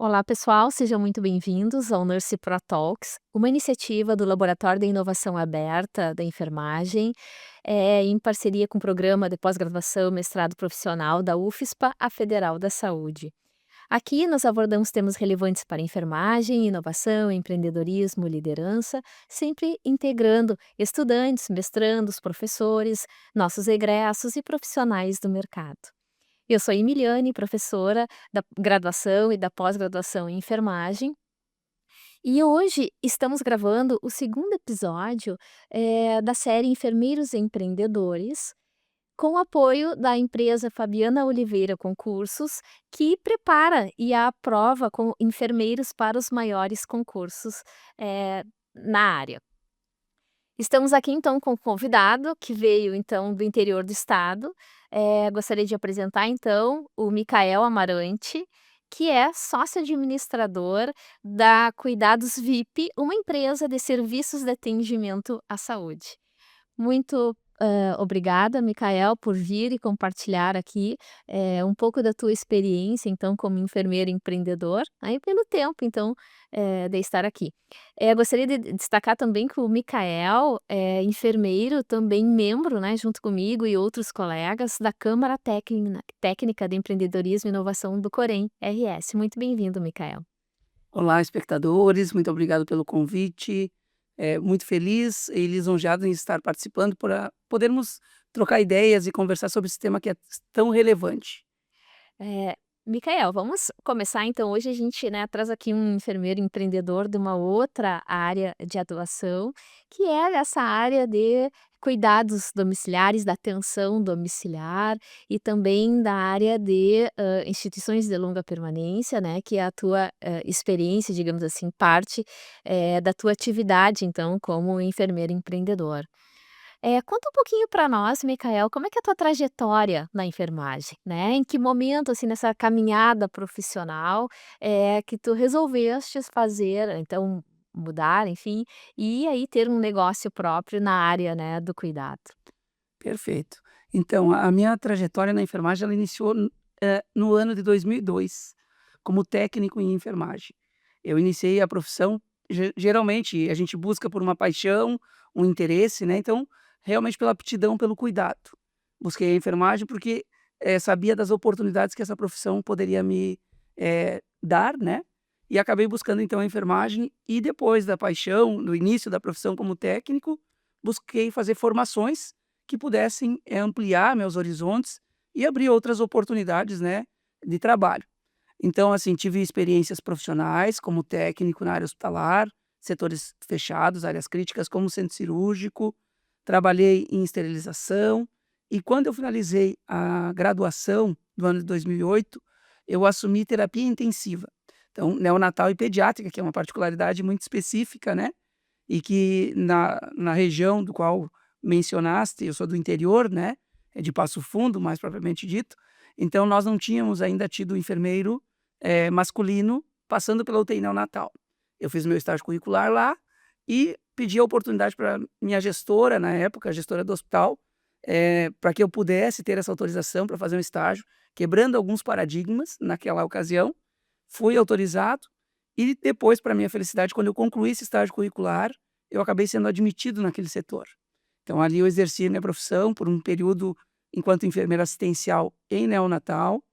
Olá, pessoal, sejam muito bem-vindos ao Nurse Pro Talks, uma iniciativa do Laboratório da Inovação Aberta da Enfermagem, em parceria com o Programa de Pós-Graduação e Mestrado Profissional da UFSPA, a Federal da Saúde. Aqui nós abordamos temas relevantes para a enfermagem, inovação, empreendedorismo, liderança, sempre integrando estudantes, mestrandos, professores, nossos egressos e profissionais do mercado. Eu sou Emiliane, professora da graduação e da pós-graduação em enfermagem, e hoje estamos gravando o segundo episódio, da série Enfermeiros Empreendedores, com o apoio da empresa Fabiana Oliveira Concursos, que prepara e aprova com enfermeiros para os maiores concursos, na área. Estamos aqui então com um convidado que veio então do interior do estado. Gostaria de apresentar então o Micael Amarante, que é sócio administrador da Cuidados VIP, uma empresa de serviços de atendimento à saúde. Muito, obrigada, Micael, por vir e compartilhar aqui, um pouco da tua experiência, então, como enfermeiro empreendedor, aí pelo tempo, então, de estar aqui. Gostaria de destacar também que o Micael é enfermeiro, também membro, né, junto comigo e outros colegas, da Câmara Técnica de Empreendedorismo e Inovação do Corém RS. Muito bem-vindo, Micael. Olá, espectadores, muito obrigado pelo convite. Muito feliz e lisonjeado em estar participando para podermos trocar ideias e conversar sobre esse tema que é tão relevante. Eh, Micael, vamos começar então. Hoje a gente, né, traz aqui um enfermeiro empreendedor de uma outra área de atuação, que é essa área de cuidados domiciliares, da atenção domiciliar e também da área de, instituições de longa permanência, né, que é a tua, experiência, digamos assim, parte, da tua atividade, então, como enfermeiro empreendedor. Conta um pouquinho para nós, Micael, como é que é a tua trajetória na enfermagem, né? Em que momento, assim, nessa caminhada profissional, que tu resolvestes fazer, então, mudar, enfim, e aí ter um negócio próprio na área, né, do cuidado? Perfeito. Então, a minha trajetória na enfermagem ela iniciou no ano de 2002, como técnico em enfermagem. Eu iniciei a profissão, geralmente a gente busca por uma paixão, um interesse, né? Então, realmente pela aptidão, pelo cuidado. Busquei a enfermagem porque sabia das oportunidades que essa profissão poderia me dar, né? E acabei buscando então a enfermagem e depois da paixão, no início da profissão como técnico, busquei fazer formações que pudessem ampliar meus horizontes e abrir outras oportunidades, né, de trabalho. Então, assim, tive experiências profissionais como técnico na área hospitalar, setores fechados, áreas críticas como centro cirúrgico, trabalhei em esterilização e quando eu finalizei a graduação do ano de 2008, eu assumi terapia intensiva. Então, neonatal e pediátrica, que é uma particularidade muito específica, né? E que na região do qual mencionaste, eu sou do interior, né, é de Passo Fundo, mais propriamente dito, então nós não tínhamos ainda tido enfermeiro, masculino passando pela UTI neonatal. Eu fiz meu estágio curricular lá e pedi a oportunidade para minha gestora, na época, a gestora do hospital, para que eu pudesse ter essa autorização para fazer um estágio, quebrando alguns paradigmas naquela ocasião. Fui autorizado e depois, para minha felicidade, quando eu concluí esse estágio curricular, eu acabei sendo admitido naquele setor. Então ali eu exerci minha profissão por um período enquanto enfermeira assistencial em neonatal,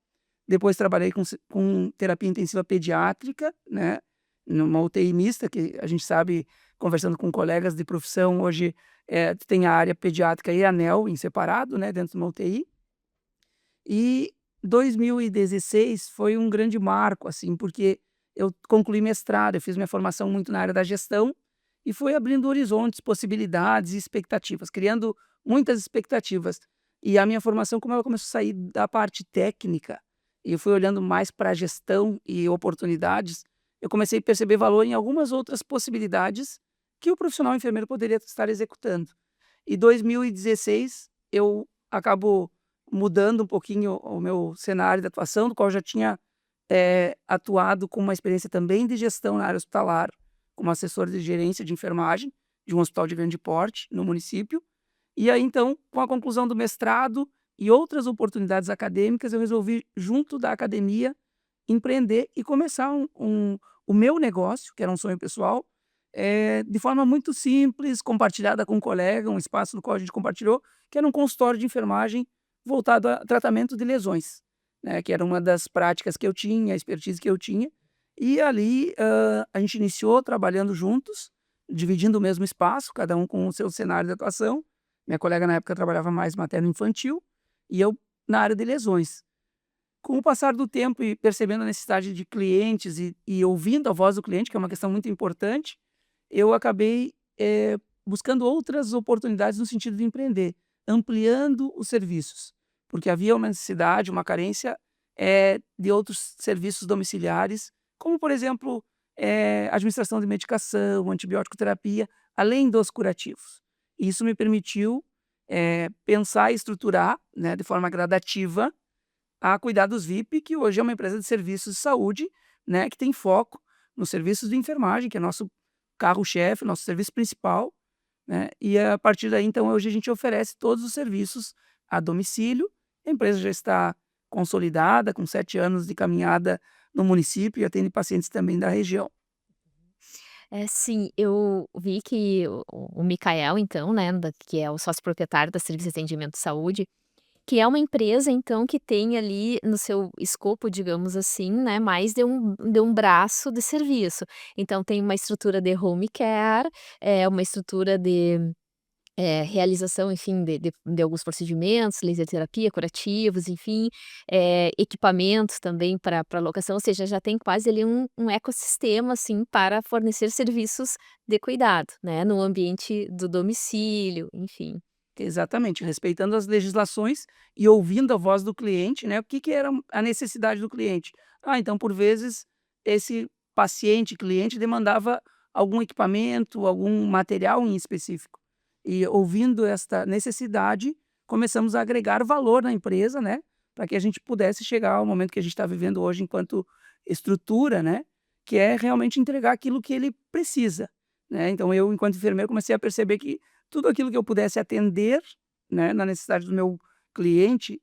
depois trabalhei com terapia intensiva pediátrica, né, numa UTI mista, que a gente sabe, conversando com colegas de profissão, hoje, tem a área pediátrica e a neo em separado, né, dentro de uma UTI. E 2016 foi um grande marco, assim, porque eu concluí mestrado, eu fiz minha formação muito na área da gestão e foi abrindo horizontes, possibilidades e expectativas, criando muitas expectativas. E a minha formação, como ela começou a sair da parte técnica, e eu fui olhando mais para a gestão e oportunidades, eu comecei a perceber valor em algumas outras possibilidades que o profissional enfermeiro poderia estar executando. E 2016 eu acabo mudando um pouquinho o meu cenário de atuação, do qual eu já tinha, atuado com uma experiência também de gestão na área hospitalar, como assessor de gerência de enfermagem de um hospital de grande porte no município. E aí então, com a conclusão do mestrado e outras oportunidades acadêmicas, eu resolvi, junto da academia, empreender e começar o meu negócio, que era um sonho pessoal, de forma muito simples, compartilhada com um colega, um espaço no qual a gente compartilhou, que era um consultório de enfermagem voltado a tratamento de lesões, né, que era uma das práticas que eu tinha, a expertise que eu tinha. E ali, a gente iniciou trabalhando juntos, dividindo o mesmo espaço, cada um com o seu cenário de atuação. Minha colega na época trabalhava mais materno-infantil e eu na área de lesões. Com o passar do tempo e percebendo a necessidade de clientes e ouvindo a voz do cliente, que é uma questão muito importante, eu acabei, buscando outras oportunidades no sentido de empreender, ampliando os serviços, porque havia uma necessidade, uma carência, de outros serviços domiciliares, como por exemplo, administração de medicação, antibiótico terapia, além dos curativos. E isso me permitiu, pensar e estruturar, né, de forma gradativa, a Cuidados VIP, que hoje é uma empresa de serviços de saúde, né, que tem foco nos serviços de enfermagem, que é nosso carro-chefe, nosso serviço principal, né, e a partir daí, então, hoje a gente oferece todos os serviços a domicílio. A empresa já está consolidada, com 7 anos de caminhada no município e atende pacientes também da região. É, sim, eu vi que o Micael então, né, que é o sócio proprietário da Serviço de Atendimento à Saúde, que é uma empresa então que tem ali no seu escopo, digamos assim, né, mais de um braço de serviço. Então tem uma estrutura de home care, uma estrutura de realização, enfim, de alguns procedimentos, laser terapia, curativos, enfim, equipamentos também para locação, ou seja, já tem quase ali um ecossistema, assim, para fornecer serviços de cuidado, né, no ambiente do domicílio, enfim. Exatamente, respeitando as legislações e ouvindo a voz do cliente, né, o que que era a necessidade do cliente. Ah, então por vezes esse paciente, cliente demandava algum equipamento, algum material em específico. E ouvindo esta necessidade, começamos a agregar valor na empresa, né, para que a gente pudesse chegar ao momento que a gente está vivendo hoje enquanto estrutura, né, que é realmente entregar aquilo que ele precisa, né. Então eu, enquanto enfermeiro, comecei a perceber que tudo aquilo que eu pudesse atender, né, na necessidade do meu cliente,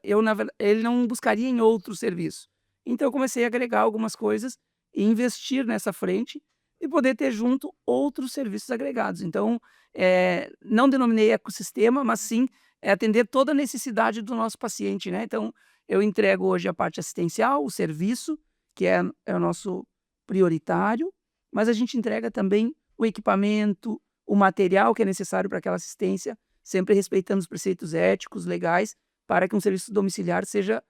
eu na verda ele não buscaria em outro serviço. Então eu comecei a agregar algumas coisas e investir nessa frente e poder ter junto outros serviços agregados. Então, não denominei ecossistema, mas sim, atender toda a necessidade do nosso paciente, né. Então, eu entrego hoje a parte assistencial, o serviço, que é o nosso prioritário, mas a gente entrega também o equipamento, o material que é necessário para aquela assistência, sempre respeitando os preceitos éticos, legais, para que um serviço domiciliar seja,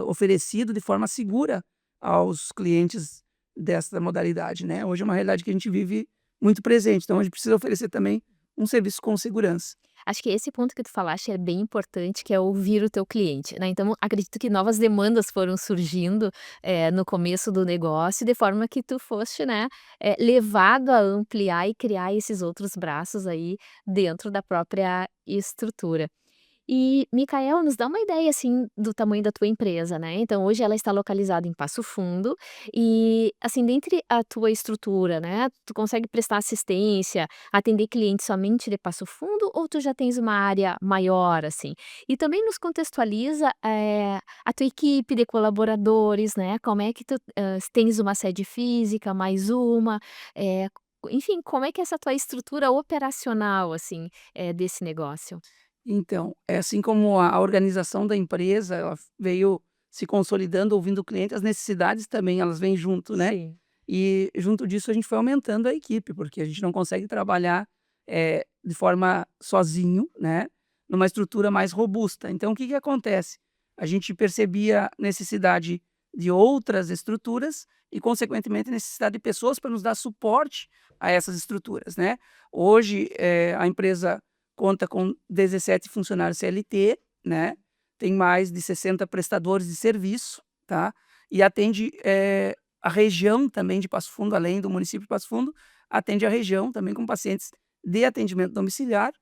oferecido de forma segura aos clientes dessa modalidade, né. Hoje é uma realidade que a gente vive muito presente, então a gente precisa oferecer também um serviço com segurança. Acho que esse ponto que tu falaste é bem importante, que é ouvir o teu cliente, né, então acredito que novas demandas foram surgindo, no começo do negócio, de forma que tu foste, né, levado a ampliar e criar esses outros braços aí dentro da própria estrutura. E, Micael, nos dá uma ideia, assim, do tamanho da tua empresa, né, então hoje ela está localizada em Passo Fundo e, assim, dentre a tua estrutura, né, tu consegue prestar assistência, atender clientes somente de Passo Fundo ou tu já tens uma área maior, assim? E também nos contextualiza, a tua equipe de colaboradores, né, como é que tu, se tens uma sede física, mais uma, eh, enfim, como é que é essa tua estrutura operacional, assim, desse negócio? Então, é assim como a organização da empresa, ela veio se consolidando, ouvindo o cliente, as necessidades também elas vêm junto, né. Sim. E junto disso a gente foi aumentando a equipe, porque a gente não consegue trabalhar, de forma sozinho, né, numa estrutura mais robusta. Então o que que acontece? A gente percebia necessidade de outras estruturas e consequentemente necessidade de pessoas para nos dar suporte a essas estruturas, né. Hoje, a empresa conta com 17 funcionários CLT, né, tem mais de 60 prestadores de serviço, tá, e atende, a região também de Passo Fundo, além do município de Passo Fundo, atende a região também com pacientes de atendimento domiciliar,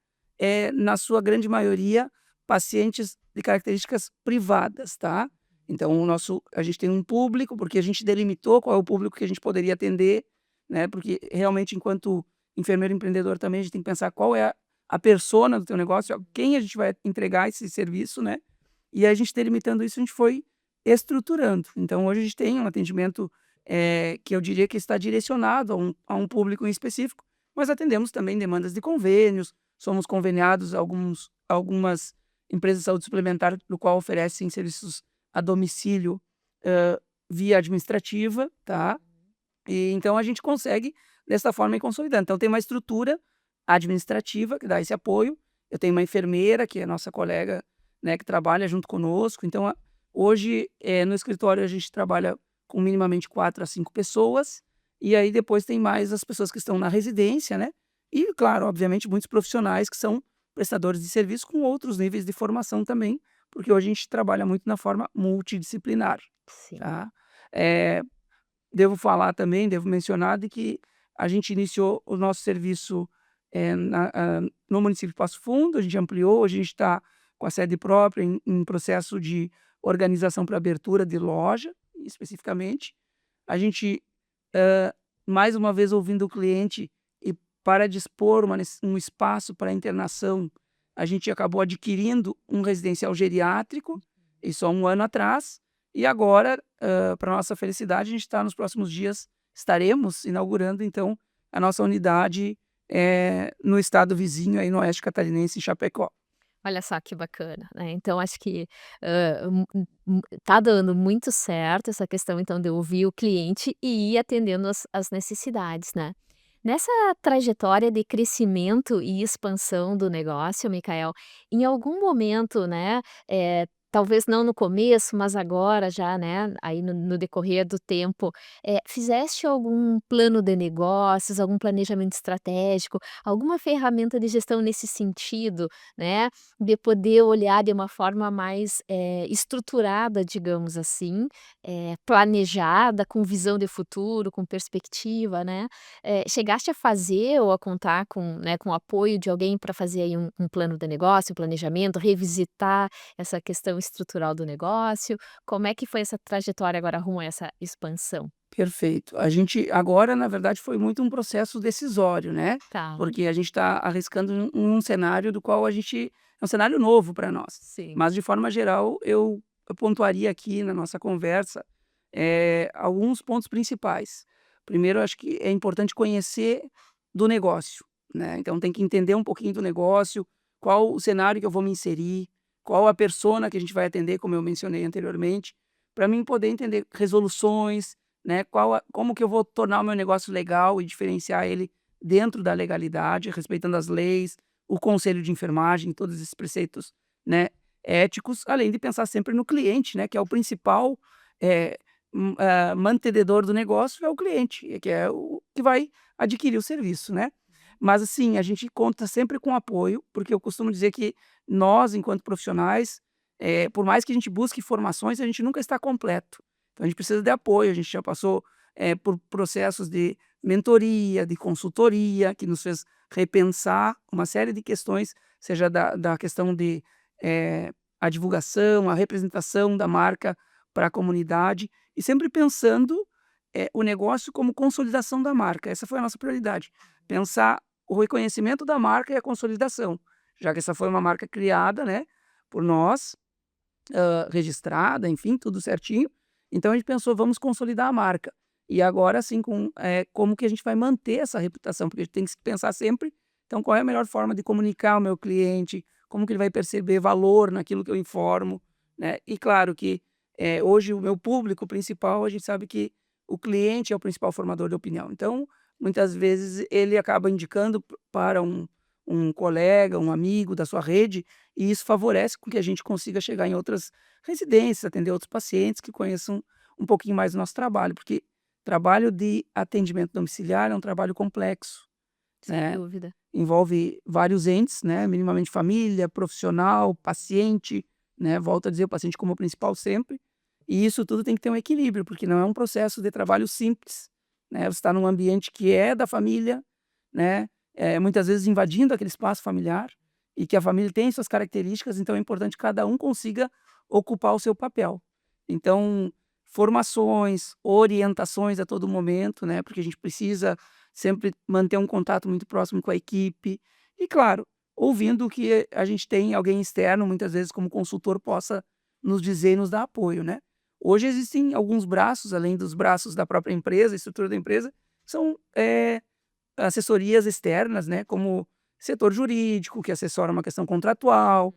na sua grande maioria, pacientes de características privadas, tá. Então a gente tem um público, porque a gente delimitou qual é o público que a gente poderia atender, né, porque realmente enquanto enfermeiro empreendedor também a gente tem que pensar qual é a persona do teu negócio, a quem a gente vai entregar esse serviço, né. E a gente delimitando isso, a gente foi estruturando. Então hoje a gente tem um atendimento, que eu diria que está direcionado a um público em específico, mas atendemos também demandas de convênios, somos conveniados a algumas empresas de saúde suplementar, no qual oferecem serviços a domicílio, hã, via administrativa, tá. E então a gente consegue dessa forma ir consolidando. Então tem uma estrutura administrativa que dá esse apoio, eu tenho uma enfermeira que é nossa colega, né, que trabalha junto conosco, então hoje, no escritório a gente trabalha com minimamente 4 a 5 pessoas, e aí depois tem mais as pessoas que estão na residência, né, e claro, obviamente muitos profissionais que são prestadores de serviço com outros níveis de formação também, porque hoje a gente trabalha muito na forma multidisciplinar, Sim. tá. Eh Devo falar também, devo mencionar de que a gente iniciou o nosso serviço, no município de Passo Fundo, a gente ampliou, hoje a gente está com a sede própria em processo de organização para abertura de loja, especificamente. A gente, mais uma vez ouvindo o cliente e para dispor um espaço para internação, a gente acabou adquirindo um residencial geriátrico, isso há um ano atrás, e agora, para nossa felicidade, a gente está nos próximos dias estaremos inaugurando então a nossa unidade, no estado vizinho aí no oeste catarinense, em Chapecó. Olha só que bacana, né, então acho que, tá dando muito certo essa questão então de ouvir o cliente e ir atendendo as necessidades, né. Nessa trajetória de crescimento e expansão do negócio, Micael, em algum momento, né, talvez não no começo, mas agora já, né, aí no decorrer do tempo, fizeste algum plano de negócios, algum planejamento estratégico, alguma ferramenta de gestão nesse sentido, né, de poder olhar de uma forma mais, estruturada, digamos assim, planejada, com visão de futuro, com perspectiva, né. Chegaste a fazer ou a contar com, né, com o apoio de alguém para fazer aí um plano de negócio, um planejamento, revisitar essa questão estrutural do negócio? Como é que foi essa trajetória agora rumo a essa expansão? Perfeito. A gente agora, na verdade, foi muito um processo decisório, né, Tá, porque a gente está arriscando um cenário do qual a gente é um cenário novo para nós. sim. Mas de forma geral, eu pontuaria aqui na nossa conversa, alguns pontos principais. Primeiro, eu acho que é importante conhecer do negócio, né, então tem que entender um pouquinho do negócio, qual o cenário que eu vou me inserir, qual a persona que a gente vai atender, como eu mencionei anteriormente, para mim poder entender resoluções, né, como que eu vou tornar o meu negócio legal e diferenciar ele dentro da legalidade, respeitando as leis, o conselho de enfermagem, todos esses preceitos, né, éticos, além de pensar sempre no cliente, né, que é o principal, mantenedor do negócio é o cliente, que é o que vai adquirir o serviço, né. Mas assim, a gente conta sempre com apoio, porque eu costumo dizer que nós, enquanto profissionais, por mais que a gente busque informações, a gente nunca está completo. Então a gente precisa de apoio, a gente já passou, por processos de mentoria, de consultoria, que nos fez repensar uma série de questões, seja da questão de, a divulgação, a representação da marca para a comunidade, e sempre pensando, o negócio como consolidação da marca, essa foi a nossa prioridade, pensar o reconhecimento da marca e a consolidação, já que essa foi uma marca criada, né, por nós, registrada, enfim, tudo certinho. Então a gente pensou: "Vamos consolidar a marca". E agora sim como que a gente vai manter essa reputação, porque a gente tem que se pensar sempre, então qual é a melhor forma de comunicar ao meu cliente, como que ele vai perceber valor naquilo que eu informo, né. E claro que, hoje o meu público principal, a gente sabe que o cliente é o principal formador de opinião, então muitas vezes ele acaba indicando para um colega, um amigo da sua rede, e isso favorece com que a gente consiga chegar em outras residências, atender outros pacientes que conheçam um pouquinho mais do nosso trabalho, porque trabalho de atendimento domiciliar é um trabalho complexo, Sem né, dúvida. envolve vários entes, né, minimamente família, profissional, paciente, né, volto a dizer, o paciente como principal sempre, e isso tudo tem que ter um equilíbrio, porque não é um processo de trabalho simples, né, você está num ambiente que é da família, né, muitas vezes invadindo aquele espaço familiar, e que a família tem suas características, então é importante que cada um consiga ocupar o seu papel. Então, formações, orientações a todo momento, né, porque a gente precisa sempre manter um contato muito próximo com a equipe e, claro, ouvindo o que a gente tem alguém externo, muitas vezes como consultor, possa nos dizer e nos dar apoio, né. Hoje existem alguns braços, além dos braços da própria empresa, estrutura da empresa, são, assessorias externas, né, como setor jurídico, que assessora uma questão contratual,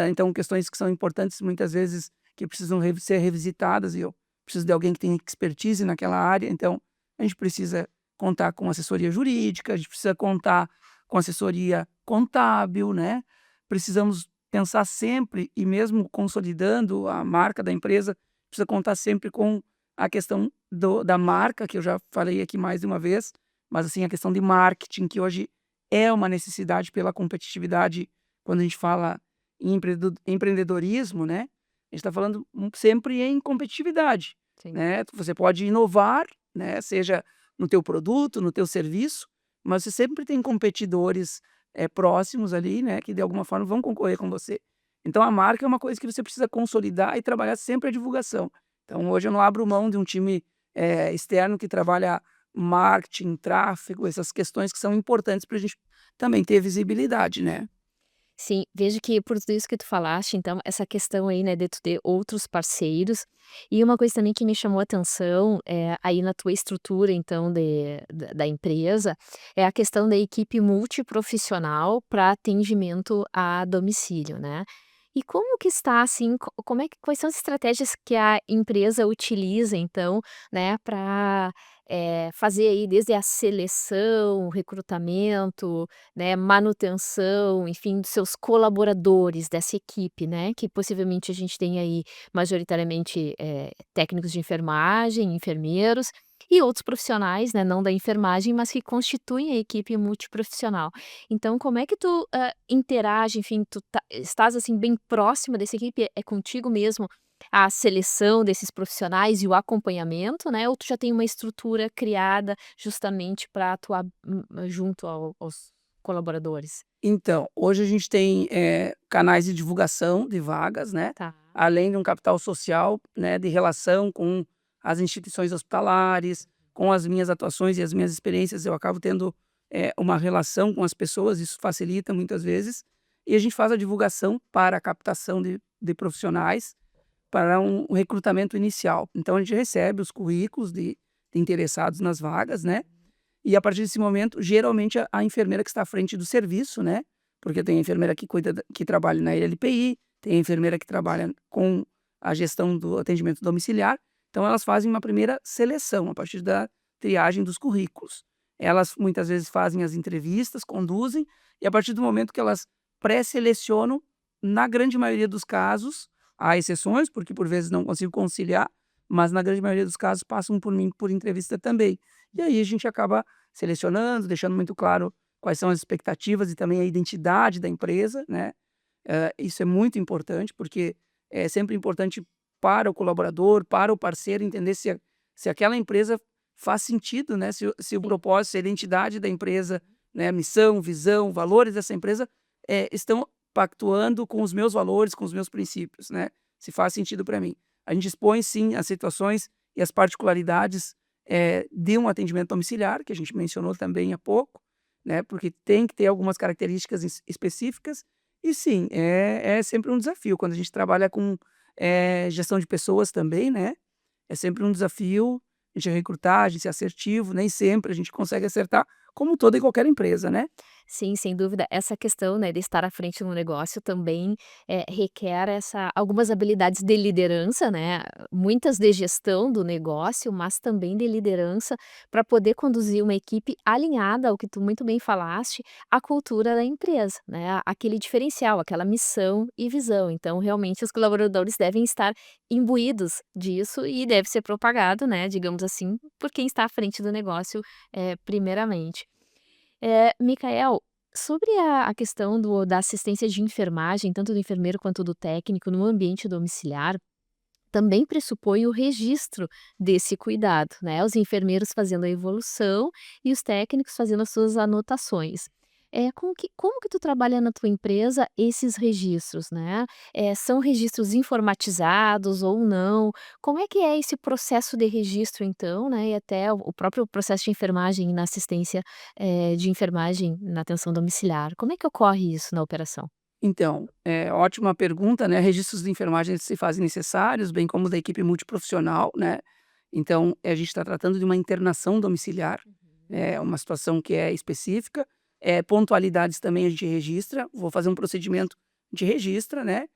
então questões que são importantes muitas vezes que precisam ser revisitadas e eu preciso de alguém que tenha expertise naquela área, então a gente precisa contar com assessoria jurídica, a gente precisa contar com assessoria contábil, né, precisamos pensar sempre e mesmo consolidando a marca da empresa, precisa contar sempre com a questão da marca, que eu já falei aqui mais de uma vez, mas assim, a questão de marketing, que hoje é uma necessidade pela competitividade, quando a gente fala em empreendedorismo, né, a gente está falando sempre em competitividade, Sim. né. Você pode inovar, né, seja no teu produto, no teu serviço, mas você sempre tem competidores, próximos ali, né, que de alguma forma vão concorrer com você. Então a marca é uma coisa que você precisa consolidar e trabalhar sempre a divulgação. Então hoje eu não abro mão de um time, externo que trabalha marketing, tráfego, essas questões que são importantes para a gente também ter visibilidade, né. Sim, vejo que por tudo isso que tu falaste, então, essa questão aí, né, de tu ter outros parceiros, e uma coisa também que me chamou a atenção, aí na tua estrutura, então, da empresa, é a questão da equipe multiprofissional para atendimento a domicílio, né. E como que está, assim, como é que quais são as estratégias que a empresa utiliza, então, né, para fazer aí desde a seleção, recrutamento, né, manutenção, enfim, dos seus colaboradores, dessa equipe, né, que possivelmente a gente tem aí majoritariamente, técnicos de enfermagem, enfermeiros e outros profissionais, né, não da enfermagem, mas que constituem a equipe multiprofissional. Então como é que tu, interage, enfim, tu estás, assim, bem próxima dessa equipe, é contigo mesmo a seleção desses profissionais e o acompanhamento, né, ou tu já tem uma estrutura criada justamente para atuar, junto aos colaboradores? Então, hoje a gente tem, canais de divulgação de vagas, né, Tá. além de um capital social, né, de relação com as instituições hospitalares, com as minhas atuações e as minhas experiências, eu acabo tendo, uma relação com as pessoas, isso facilita muitas vezes, e a gente faz a divulgação para a captação de profissionais, para um recrutamento inicial. Então a gente recebe os currículos de interessados nas vagas, né, e a partir desse momento, geralmente a enfermeira que está à frente do serviço, né, porque tem a enfermeira que cuida que trabalha na LPI, tem a enfermeira que trabalha com a gestão do atendimento domiciliar, então elas fazem uma primeira seleção a partir da triagem dos currículos. Elas muitas vezes fazem as entrevistas, conduzem, e a partir do momento que elas pré-selecionam, na grande maioria dos casos, há exceções, porque por vezes não consigo conciliar, mas na grande maioria dos casos passam por mim por entrevista também. E aí a gente acaba selecionando, deixando muito claro quais são as expectativas e também a identidade da empresa, né. Isso é muito importante, porque é sempre importante para o colaborador, para o parceiro entender se aquela empresa faz sentido, né, se o Sim. propósito, se a identidade da empresa, né, missão, visão, valores dessa empresa, estão pactuando com os meus valores, com os meus princípios, né, se faz sentido para mim. A gente expõe sim as situações e as particularidades, de um atendimento domiciliar, que a gente mencionou também há pouco, né, porque tem que ter algumas características específicas, e sim, é sempre um desafio quando a gente trabalha com, gestão de pessoas também, né, é sempre um desafio a gente recrutar, a gente ser assertivo, nem sempre a gente consegue acertar, como toda e qualquer empresa, né. Sim, sem dúvida. Essa questão, né, de estar à frente no negócio também, requer algumas habilidades de liderança, né, muitas de gestão do negócio, mas também de liderança para poder conduzir uma equipe alinhada ao que tu muito bem falaste, à cultura da empresa, né, aquele diferencial, aquela missão e visão. Então, realmente, os colaboradores devem estar imbuídos disso e deve ser propagado, né, digamos assim, por quem está à frente do negócio, primeiramente. Micael, sobre a questão da assistência de enfermagem, tanto do enfermeiro quanto do técnico no ambiente domiciliar, também pressupõe o registro desse cuidado, né, os enfermeiros fazendo a evolução e os técnicos fazendo as suas anotações. Como que tu trabalha na tua empresa esses registros, né? São registros informatizados ou não? Como é que é esse processo de registro então, né, e até o próprio processo de enfermagem na assistência, de enfermagem na atenção domiciliar, como é que ocorre isso na operação? Então, ótima pergunta, né, registros de enfermagem eles se fazem necessários, bem como da equipe multiprofissional, né. Então, a gente está tratando de uma internação domiciliar, Uhum. é uma situação que é específica, pontualidades também a gente registra, vou fazer um procedimento, a gente registra, né,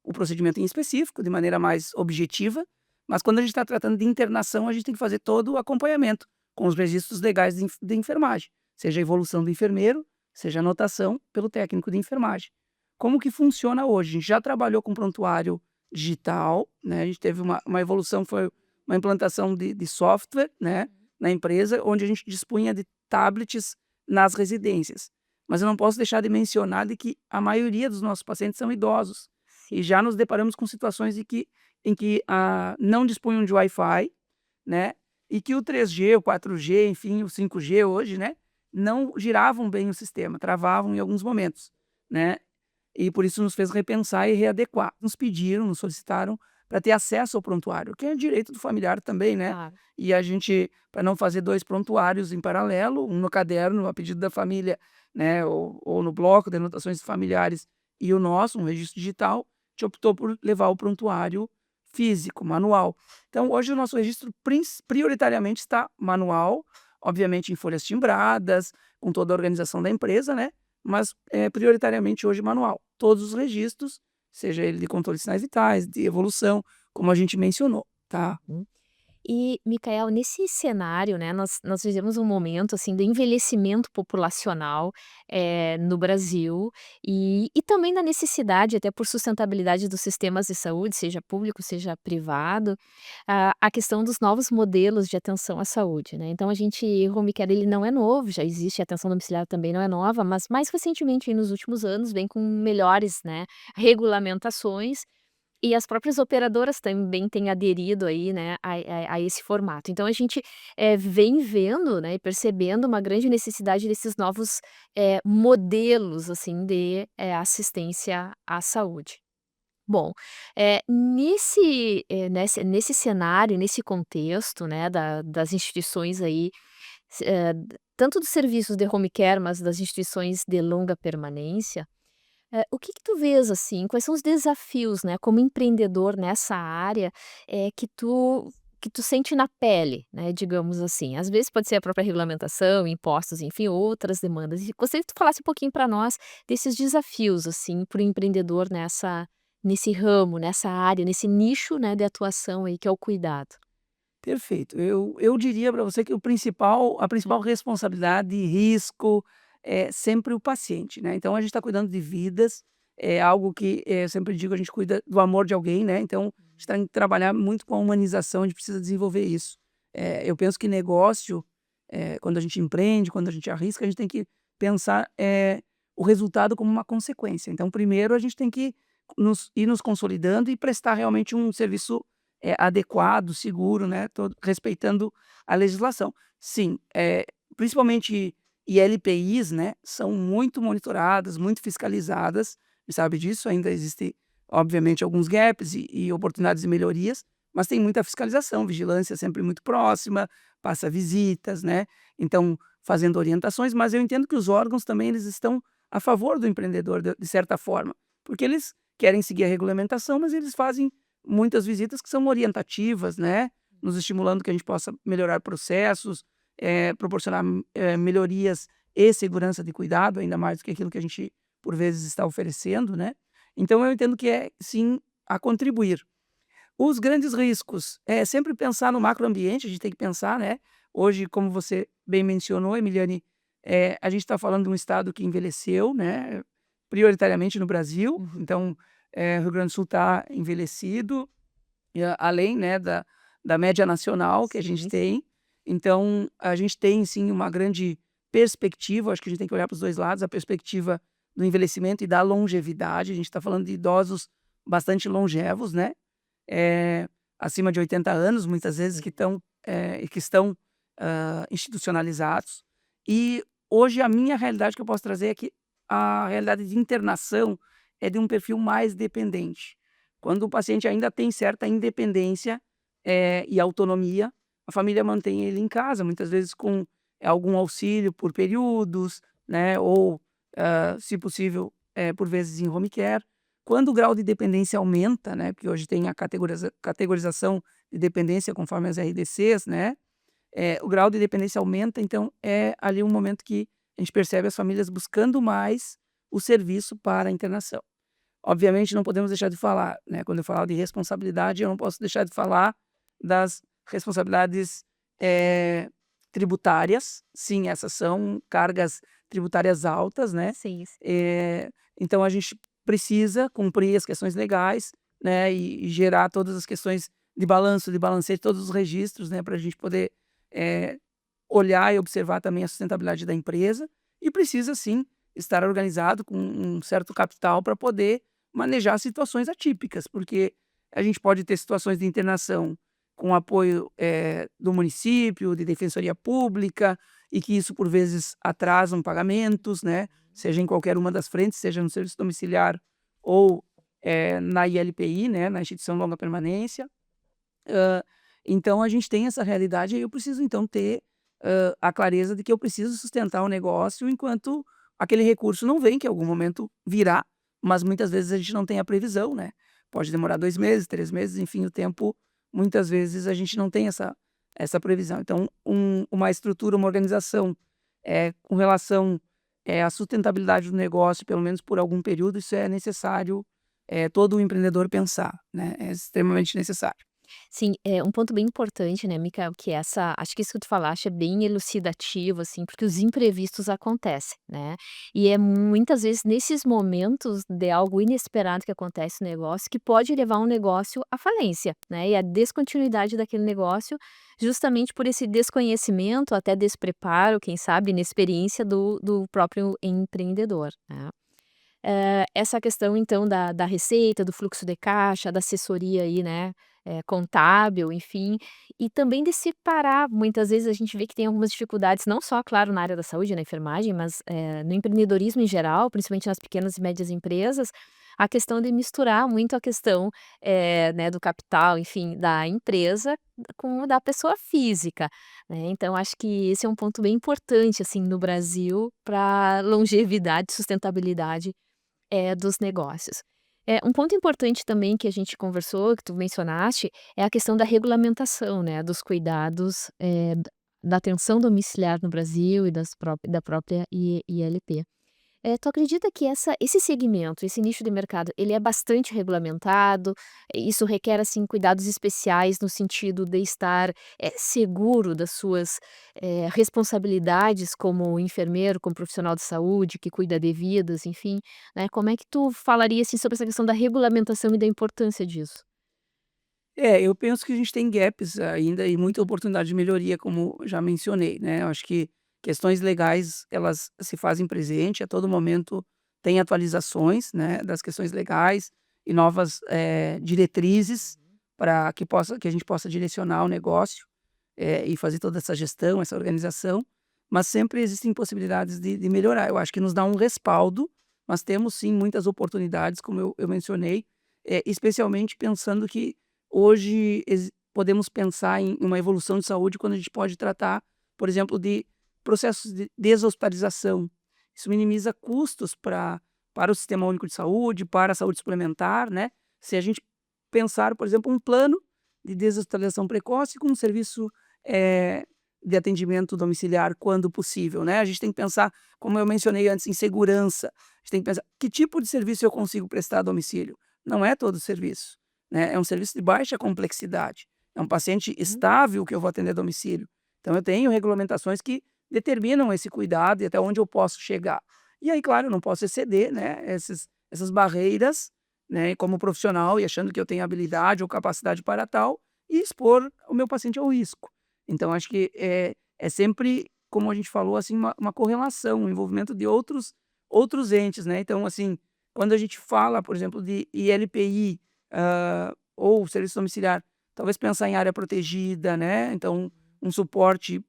o procedimento em específico, de maneira mais objetiva, mas quando a gente está tratando de internação, a gente tem que fazer todo o acompanhamento com os registros legais de enfermagem, seja a evolução do enfermeiro, seja anotação pelo técnico de enfermagem. Como que funciona hoje? A gente já trabalhou com prontuário digital, né, a gente teve uma evolução, foi uma implantação de software, né, na empresa, onde a gente dispunha de tablets nas residências. Mas eu não posso deixar de mencionar de que a maioria dos nossos pacientes são idosos, Sim. e já nos deparamos com situações em que, não dispunham de Wi-Fi, né, e que o 3G, o 4G, enfim, o 5G hoje, né, não giravam bem o sistema, travavam em alguns momentos, né, e por isso nos fez repensar e readequar. Nos pediram, nos solicitaram para ter acesso ao prontuário, que é direito do familiar também, né, Claro. e a gente, para não fazer 2 prontuários em paralelo, um no caderno a pedido da família, né, ou no bloco de anotações familiares e o nosso, um registro digital, a gente optou por levar o prontuário físico, manual. Então hoje o nosso registro prioritariamente está manual, obviamente em folhas timbradas, com toda a organização da empresa, né, mas, prioritariamente hoje manual. Todos os registros, seja ele de controle de sinais vitais, de evolução, como a gente mencionou, tá. Uhum. E, Micael, nesse cenário, né, nós vivemos um momento, assim, do envelhecimento populacional, no Brasil, e também da necessidade, até por sustentabilidade dos sistemas de saúde, seja público, seja privado, a questão dos novos modelos de atenção à saúde, né. Então o home care ele não é novo, já existe, a atenção domiciliar também não é nova, mas mais recentemente, aí nos últimos anos, vem com melhores, né, regulamentações e as próprias operadoras também têm aderido aí, né, a esse formato. Então a gente, vem vendo, né, e percebendo uma grande necessidade desses novos, modelos, assim, de, assistência à saúde. Bom, nesse cenário, nesse contexto, né, das instituições aí, tanto dos serviços de home care, mas das instituições de longa permanência, o que que tu vês, assim, quais são os desafios, né, como empreendedor nessa área, que tu sente na pele, né, digamos assim? Às vezes pode ser a própria regulamentação, impostos, enfim, outras demandas. E gostaria que tu falasse um pouquinho para nós desses desafios, assim, para o empreendedor nesse ramo, nessa área, nesse nicho, né, de atuação aí que é o cuidado. Perfeito. Eu diria para você que a principal responsabilidade e risco é sempre o paciente, né. Então a gente está cuidando de vidas, é algo que, eu sempre digo, a gente cuida do amor de alguém, né, então a gente tem que trabalhar muito com a humanização, a gente precisa desenvolver isso. Eu penso que negócio, quando a gente empreende, quando a gente arrisca, a gente tem que pensar, o resultado como uma consequência. Então primeiro a gente tem que nos consolidando e prestar realmente um serviço adequado, seguro, né, todo respeitando a legislação. Sim, principalmente ILPIs, né, são muito monitoradas, muito fiscalizadas, e sabe disso, ainda existe, obviamente, alguns gaps e oportunidades de melhorias, mas tem muita fiscalização, vigilância sempre muito próxima, passa visitas, né, então fazendo orientações, mas eu entendo que os órgãos também eles estão a favor do empreendedor de certa forma, porque eles querem seguir a regulamentação, mas eles fazem muitas visitas que são orientativas, né, nos estimulando que a gente possa melhorar processos, proporcionar, melhorias e segurança de cuidado, ainda mais do que aquilo que a gente, por vezes, está oferecendo, né. Então eu entendo que é sim a contribuir. Os grandes riscos, é sempre pensar no macroambiente, a gente tem que pensar, né, hoje, como você bem mencionou, Emiliane, a gente está falando de um estado que envelheceu, né, prioritariamente no Brasil, Uhum. então, o Rio Grande do Sul está envelhecido, e além, né, da média nacional que a gente Sim, tem, então a gente tem sim uma grande perspectiva, acho que a gente tem que olhar para os 2 lados, a perspectiva do envelhecimento e da longevidade, a gente está falando de idosos bastante longevos, né, eh, acima de 80 anos, muitas vezes sim. que estão, institucionalizados. E hoje a minha realidade que eu posso trazer é que a realidade de internação é de um perfil mais dependente. Quando o paciente ainda tem certa independência, e autonomia, a família mantém ele em casa, muitas vezes com algum auxílio por períodos, né, ou, se possível, por vezes em home care. Quando o grau de dependência aumenta, né, porque hoje tem a categorização de dependência conforme as RDCs, né, o grau de dependência aumenta, então é ali um momento que a gente percebe as famílias buscando mais o serviço para a internação. Obviamente não podemos deixar de falar, né, quando eu falar de responsabilidade, eu não posso deixar de falar das responsabilidades, eh, tributárias. Sim, essas são cargas tributárias altas, né, Sim, sim. então a gente precisa cumprir as questões legais, né, e gerar todas as questões de balanço, de balancete, todos os registros, né, para a gente poder, eh, olhar e observar também a sustentabilidade da empresa, e precisa sim estar organizado com um certo capital para poder manejar situações atípicas, porque a gente pode ter situações de internação com apoio, do município, de defensoria pública, e que isso por vezes atrasam pagamentos, né, seja em qualquer uma das frentes, seja no serviço domiciliar ou, na ILPI, né, na instituição de longa permanência. Hã, então a gente tem essa realidade e eu preciso então ter, a clareza de que eu preciso sustentar o negócio enquanto aquele recurso não vem, que em algum momento virá, mas muitas vezes a gente não tem a previsão, né. Pode demorar 2 meses, 3 meses, enfim, o tempo muitas vezes a gente não tem essa previsão. Então uma estrutura, uma organização, com relação, à sustentabilidade do negócio, pelo menos por algum período, isso é necessário, todo o empreendedor pensar, né, é extremamente necessário. Sim, é um ponto bem importante, né, Micael, que acho que isso que tu falaste é bem elucidativo, assim, porque os imprevistos acontecem, né, e é muitas vezes nesses momentos de algo inesperado que acontece no negócio, que pode levar um negócio à falência, né, e à descontinuidade daquele negócio, justamente por esse desconhecimento, até despreparo, quem sabe, inexperiência do próprio empreendedor, né. Essa questão então da receita, do fluxo de caixa, da assessoria aí, né, contábil, enfim, e também de separar, muitas vezes a gente vê que tem algumas dificuldades, não só, claro, na área da saúde, na enfermagem, mas, no empreendedorismo em geral, principalmente nas pequenas e médias empresas, a questão de misturar muito a questão, né, do capital, enfim, da empresa com o da pessoa física, né. Então acho que esse é um ponto bem importante, assim, no Brasil para longevidade e sustentabilidade dos negócios. Um ponto importante também que a gente conversou, que tu mencionaste, é a questão da regulamentação, né, dos cuidados, da atenção domiciliar no Brasil e da própria ILP. Tu acredita que esse segmento, esse nicho de mercado, ele é bastante regulamentado? Isso requer, assim, cuidados especiais no sentido de estar, seguro das suas, responsabilidades como enfermeiro, como profissional de saúde que cuida de vidas, enfim, né. Como é que tu falaria, assim, sobre essa questão da regulamentação e da importância disso? Eu penso que a gente tem gaps ainda e muita oportunidade de melhoria, como já mencionei, né. Eu acho que questões legais, elas se fazem presente, a todo momento tem atualizações, né, das questões legais e novas, diretrizes para que a gente possa direcionar o negócio, e fazer toda essa gestão, essa organização, mas sempre existem possibilidades de melhorar. Eu acho que nos dá um respaldo, mas temos sim muitas oportunidades, como eu mencionei, especialmente pensando que hoje podemos pensar em uma evolução de saúde quando a gente pode tratar, por exemplo, de processos de deshospitalização. Isso minimiza custos para o Sistema Único de Saúde, para a saúde suplementar, né? Se a gente pensar, por exemplo, um plano de deshospitalização precoce com um serviço, de atendimento domiciliar quando possível, né? A gente tem que pensar, como eu mencionei antes, em segurança. A gente tem que pensar que tipo de serviço eu consigo prestar a domicílio. Não é todo serviço, né? É um serviço de baixa complexidade. É um paciente estável que eu vou atender a domicílio. Então eu tenho regulamentações que determinam esse cuidado e até onde eu posso chegar. E aí, claro, eu não posso exceder, né, essas barreiras, né, como profissional e achando que eu tenho habilidade ou capacidade para tal, e expor o meu paciente ao risco. Então acho que é sempre, como a gente falou, assim, uma correlação, um envolvimento de outros entes, né. Então, assim, quando a gente fala, por exemplo, de ILPI, ou serviço domiciliar, talvez pensar em área protegida, né, então um suporte,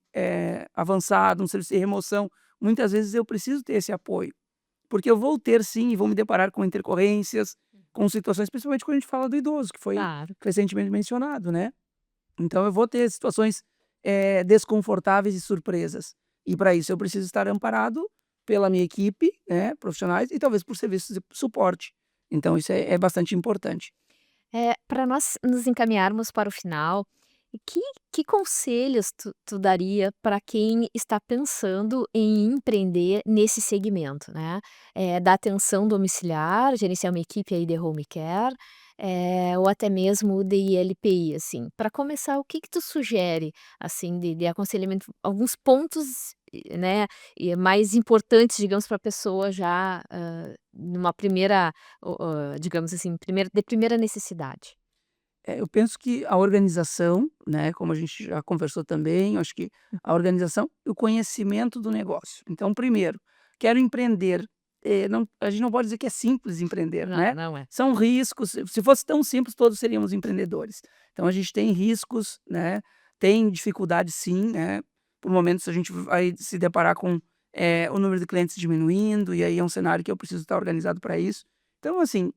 avançado, um serviço de remoção, muitas vezes eu preciso ter esse apoio, porque eu vou ter sim e vou me deparar com intercorrências, com situações, principalmente quando a gente fala do idoso, que foi Claro. recentemente mencionado, né. Então eu vou ter situações, desconfortáveis e surpresas, e para isso eu preciso estar amparado pela minha equipe, né, profissionais, e talvez por serviços de suporte. Então isso é bastante importante. Para nós nos encaminharmos para o final, que que conselhos tu daria para quem está pensando em empreender nesse segmento, né, da atenção domiciliar, gerenciar uma equipe aí de home care, ou até mesmo de ILPI, assim. Para começar, o que que tu sugere, assim, de aconselhamento, alguns pontos, né, mais importantes, digamos, para a pessoa já, numa primeira, digamos assim, primeira necessidade? Eu penso que a organização, né, como a gente já conversou também, eu acho que a organização e o conhecimento do negócio. Então, primeiro, quero empreender, não, a gente não pode dizer que é simples empreender, Não, né? não é. São riscos, se fosse tão simples, todos seríamos empreendedores. Então, a gente tem riscos, né? Tem dificuldades sim, né? Por momentos a gente vai se deparar com o número de clientes diminuindo, e aí é um cenário que eu preciso estar organizado para isso. Então, assim,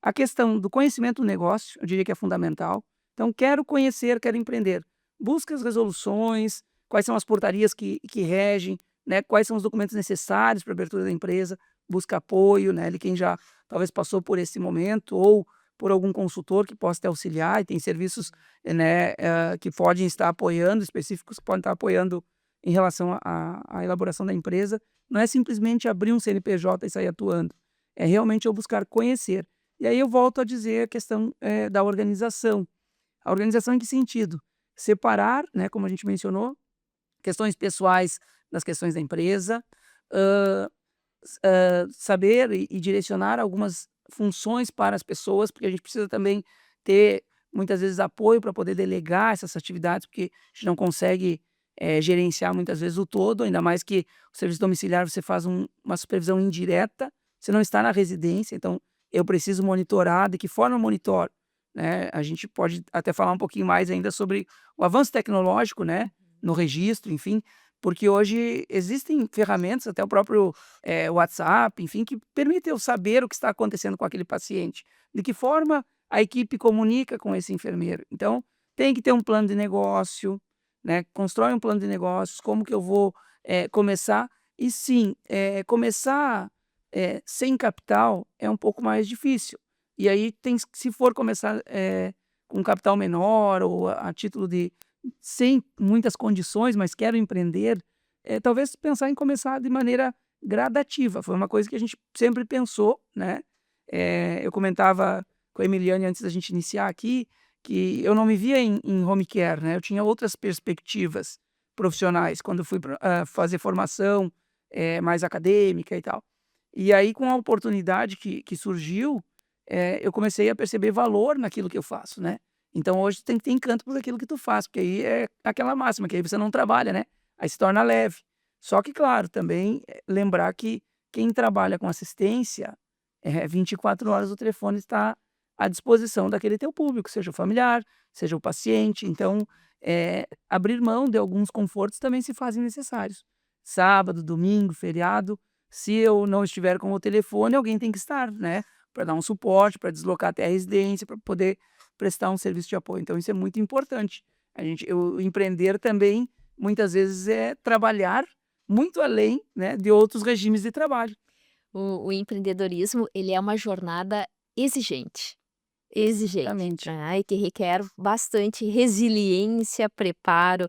a questão do conhecimento do negócio, eu diria que é fundamental. Então, quero conhecer, quero empreender. Busca as resoluções, quais são as portarias que regem, né, quais são os documentos necessários para a abertura da empresa, busca apoio, né, de quem já talvez passou por esse momento ou por algum consultor que possa te auxiliar, e tem serviços, né, que podem estar apoiando, específicos que podem estar apoiando em relação à elaboração da empresa. Não é simplesmente abrir um CNPJ e sair atuando, é realmente eu buscar conhecer. E aí eu volto a dizer a questão, da organização. A organização em que sentido? Separar, né, como a gente mencionou, questões pessoais das questões da empresa, hã, saber e direcionar algumas funções para as pessoas, porque a gente precisa também ter, muitas vezes, apoio para poder delegar essas atividades, porque a gente não consegue, gerenciar muitas vezes o todo, ainda mais que o serviço domiciliar você faz uma supervisão indireta, você não está na residência, então eu preciso monitorar. De que forma eu monitoro? Né, a gente pode até falar um pouquinho mais ainda sobre o avanço tecnológico, né, no registro, enfim, porque hoje existem ferramentas, até o próprio, WhatsApp, enfim, que permite eu saber o que está acontecendo com aquele paciente. De que forma a equipe comunica com esse enfermeiro. Então, tem que ter um plano de negócio, né, constrói um plano de negócios, como que eu vou, começar. E sim, começar, sem capital é um pouco mais difícil. E aí se for começar, com capital menor ou a título de sem muitas condições, mas quero empreender, talvez pensar em começar de maneira gradativa. Foi uma coisa que a gente sempre pensou, né. Eu comentava com a Emiliane antes da gente iniciar aqui, que eu não me via em home care, né, eu tinha outras perspectivas profissionais quando eu fui pra fazer formação, mais acadêmica e tal. E aí, com a oportunidade que surgiu, eu comecei a perceber valor naquilo que eu faço, né. Então hoje tem que ter encanto por aquilo que tu faz, porque aí é aquela máxima, que aí você não trabalha, né, aí se torna leve. Só que claro, também, lembrar que quem trabalha com assistência, 24 horas o telefone está à disposição daquele teu público, seja o familiar, seja o paciente. Então, abrir mão de alguns confortos também se fazem necessários. Sábado, domingo, feriado, se eu não estiver com o telefone, alguém tem que estar, né, para dar um suporte, para deslocar até a residência, para poder prestar um serviço de apoio. Então isso é muito importante. O empreender também, muitas vezes, é trabalhar muito além, né, de outros regimes de trabalho. O empreendedorismo, ele é uma jornada exigente. Exigente, Exatamente. né, e que requer bastante resiliência, preparo,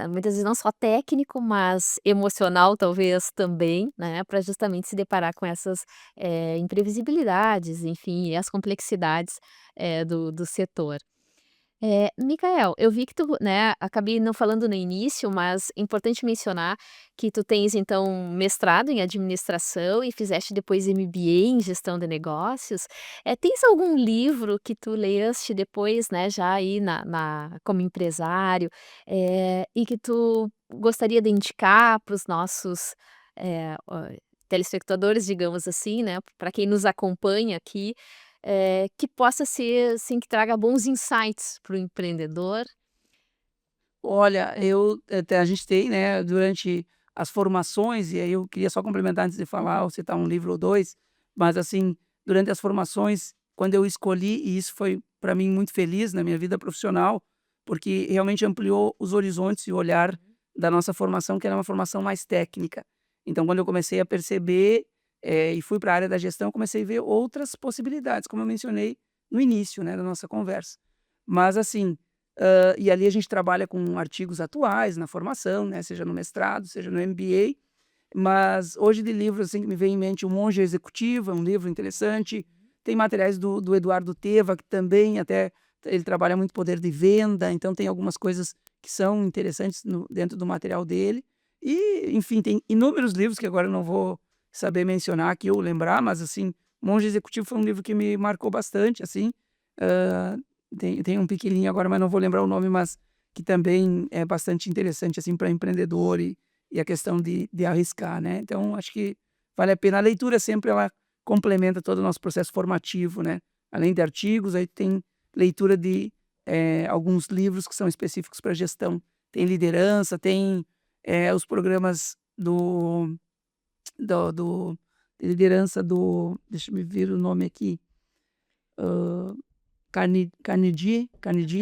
muitas vezes não só técnico, mas emocional talvez também, né, para justamente se deparar com essas, imprevisibilidades, enfim, e as complexidades, do setor. Micael, eu vi que tu, né, acabei não falando no início, mas é importante mencionar que tu tens então mestrado em administração e fizeste depois MBA em gestão de negócios. Tens algum livro que tu leste depois, né, já aí como empresário, e que tu gostaria de indicar para os nossos, telespectadores, digamos assim, né, para quem nos acompanha aqui, que possa ser, assim, que traga bons insights para o empreendedor. Olha, a gente tem, né, durante as formações, e aí eu queria só complementar antes de falar ou citar um livro ou 2, mas assim, durante as formações, quando eu escolhi, e isso foi para mim muito feliz na minha vida profissional, porque realmente ampliou os horizontes e o olhar da nossa formação, que era uma formação mais técnica. Então quando eu comecei a perceber, e fui para a área da gestão, comecei a ver outras possibilidades, como eu mencionei no início, né, da nossa conversa. Mas assim, e ali a gente trabalha com artigos atuais na formação, né, seja no mestrado, seja no MBA, mas hoje de livros, assim, que me vem em mente O Monge Executivo, é um livro interessante. Tem materiais do Eduardo Teva, que também até ele trabalha muito poder de venda, então tem algumas coisas que são interessantes dentro do material dele. E, enfim, tem inúmeros livros que agora eu não vou saber mencionar aqui ou lembrar, mas assim, Monge Executivo foi um livro que me marcou bastante, assim. Hã, tem um pequenininho agora, mas não vou lembrar o nome, mas que também é bastante interessante, assim, para empreendedor e a questão de arriscar, né. Então acho que vale a pena. A leitura sempre ela complementa todo o nosso processo formativo, né. Além de artigos, aí tem leitura de, alguns livros que são específicos para gestão. Tem liderança, tem, os programas do de liderança deixa eu me ver o nome aqui, hã, Carnegie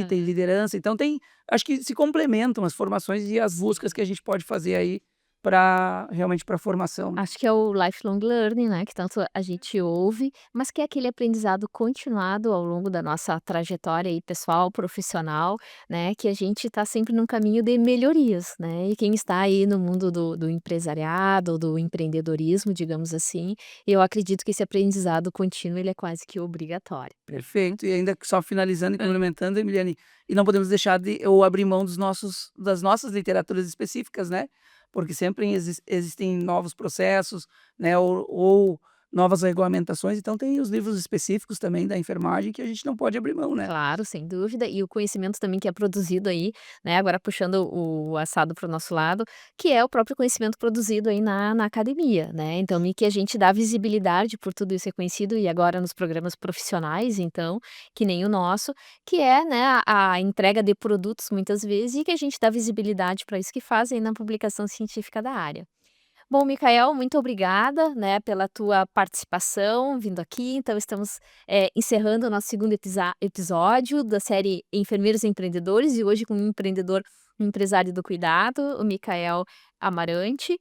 tem Aham. liderança, então tem acho que se complementam as formações e as buscas Sim. que a gente pode fazer aí para realmente para formação. Acho que é o lifelong learning, né, que tanto a gente ouve, mas que é aquele aprendizado continuado ao longo da nossa trajetória aí pessoal, profissional, né, que a gente está sempre num caminho de melhorias, né, e quem está aí no mundo do empresariado, do empreendedorismo, digamos assim, eu acredito que esse aprendizado contínuo ele é quase que obrigatório. Perfeito. E ainda só finalizando e Hã. complementando, Emiliane, e não podemos deixar de ou abrir mão das nossas literaturas específicas, né, porque sempre existem novos processos, né, ou novas regulamentações, então tem os livros específicos também da enfermagem que a gente não pode abrir mão, né. Claro, sem dúvida, e o conhecimento também que é produzido aí, né, agora puxando o assado para o nosso lado, que é o próprio conhecimento produzido aí na academia, né, então e que a gente dá visibilidade por tudo isso reconhecido e agora nos programas profissionais então, que nem o nosso, que é, né, a entrega de produtos muitas vezes e que a gente dá visibilidade para isso que fazem na publicação científica da área. Bom, Micael, muito obrigada, né, pela tua participação vindo aqui. Então, estamos, encerrando o nosso segundo episódio da série Enfermeiros Empreendedores e hoje com um empreendedor, um empresário do cuidado, o Micael Amarante.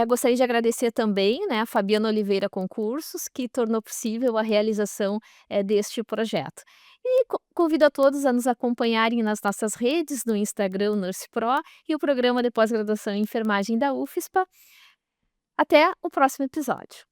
Gostaria de agradecer também, né, a Fabiana Oliveira Concursos, que tornou possível a realização, deste projeto. E convido a todos a nos acompanharem nas nossas redes, no Instagram Nurse Pro e o programa de pós-graduação em enfermagem da UFSPA. Até o próximo episódio.